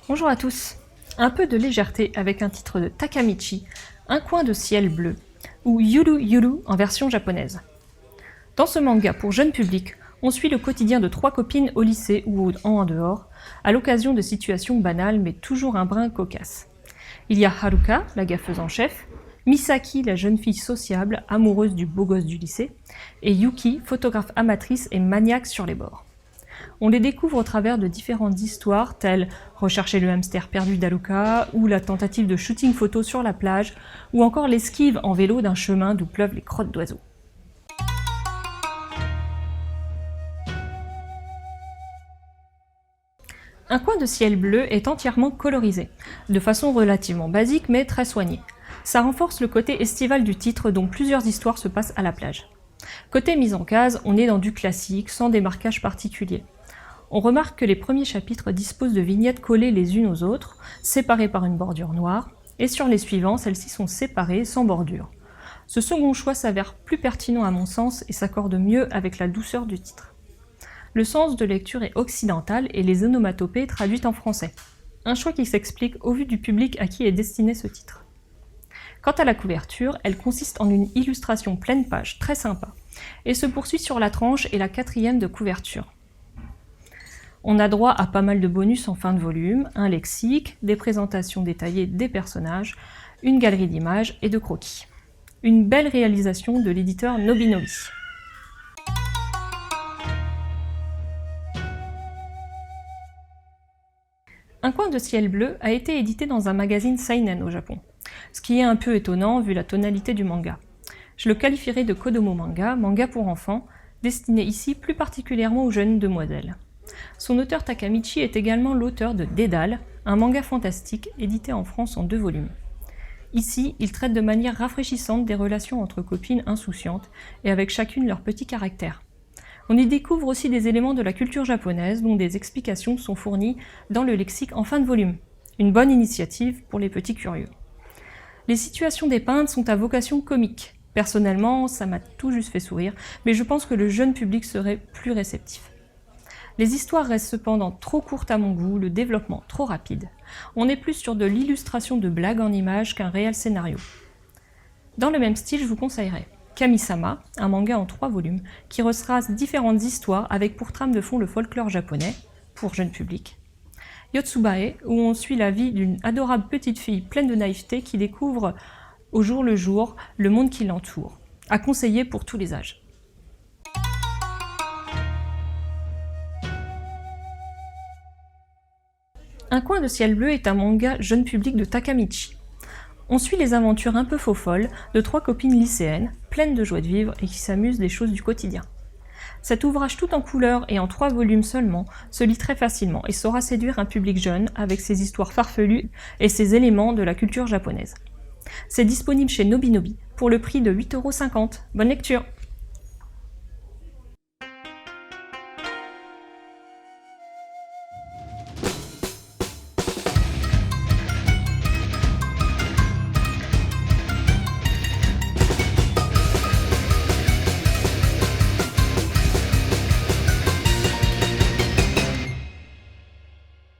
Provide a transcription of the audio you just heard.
Bonjour à tous. Un peu de légèreté avec un titre de Takamichi, Un coin de ciel bleu, ou Yuru Yuru en version japonaise. Dans ce manga pour jeune public, on suit le quotidien de 3 copines au lycée ou en dehors, à l'occasion de situations banales mais toujours un brin cocasse. Il y a Haruka, la gaffeuse en chef, Misaki, la jeune fille sociable, amoureuse du beau gosse du lycée, et Yuki, photographe amatrice et maniaque sur les bords. On les découvre au travers de différentes histoires telles Rechercher le hamster perdu d'Haruka, ou la tentative de shooting photo sur la plage, ou encore l'esquive en vélo d'un chemin d'où pleuvent les crottes d'oiseaux. Un coin de ciel bleu est entièrement colorisé, de façon relativement basique mais très soignée. Ça renforce le côté estival du titre dont plusieurs histoires se passent à la plage. Côté mise en case, on est dans du classique, sans démarquage particulier. On remarque que les premiers chapitres disposent de vignettes collées les unes aux autres, séparées par une bordure noire, et sur les suivants, celles-ci sont séparées sans bordure. Ce second choix s'avère plus pertinent à mon sens et s'accorde mieux avec la douceur du titre. Le sens de lecture est occidental et les onomatopées traduites en français. Un choix qui s'explique au vu du public à qui est destiné ce titre. Quant à la couverture, elle consiste en une illustration pleine page très sympa et se poursuit sur la tranche et la 4e de couverture. On a droit à pas mal de bonus en fin de volume, un lexique, des présentations détaillées des personnages, une galerie d'images et de croquis. Une belle réalisation de l'éditeur Nobinobi. Un coin de ciel bleu a été édité dans un magazine seinen au Japon, ce qui est un peu étonnant vu la tonalité du manga. Je le qualifierais de Kodomo manga, manga pour enfants, destiné ici plus particulièrement aux jeunes demoiselles. Son auteur Takamichi est également l'auteur de Dédale, un manga fantastique édité en France en 2 volumes. Ici, il traite de manière rafraîchissante des relations entre copines insouciantes et avec chacune leur petit caractère. On y découvre aussi des éléments de la culture japonaise dont des explications sont fournies dans le lexique en fin de volume. Une bonne initiative pour les petits curieux. Les situations dépeintes sont à vocation comique. Personnellement, ça m'a tout juste fait sourire, mais je pense que le jeune public serait plus réceptif. Les histoires restent cependant trop courtes à mon goût, le développement trop rapide. On est plus sur de l'illustration de blagues en images qu'un réel scénario. Dans le même style, je vous conseillerais Kami-sama, un manga en 3 volumes, qui retrace différentes histoires avec pour trame de fond le folklore japonais, pour jeune public. Yotsubae, où on suit la vie d'une adorable petite fille pleine de naïveté qui découvre au jour le jour le monde qui l'entoure, à conseiller pour tous les âges. Un coin de ciel bleu est un manga jeune public de Takamichi. On suit les aventures un peu faux-folles de 3 copines lycéennes, pleines de joie de vivre et qui s'amusent des choses du quotidien. Cet ouvrage tout en couleurs et en 3 volumes seulement se lit très facilement et saura séduire un public jeune avec ses histoires farfelues et ses éléments de la culture japonaise. C'est disponible chez Nobinobi pour le prix de 8,50 €. Bonne lecture!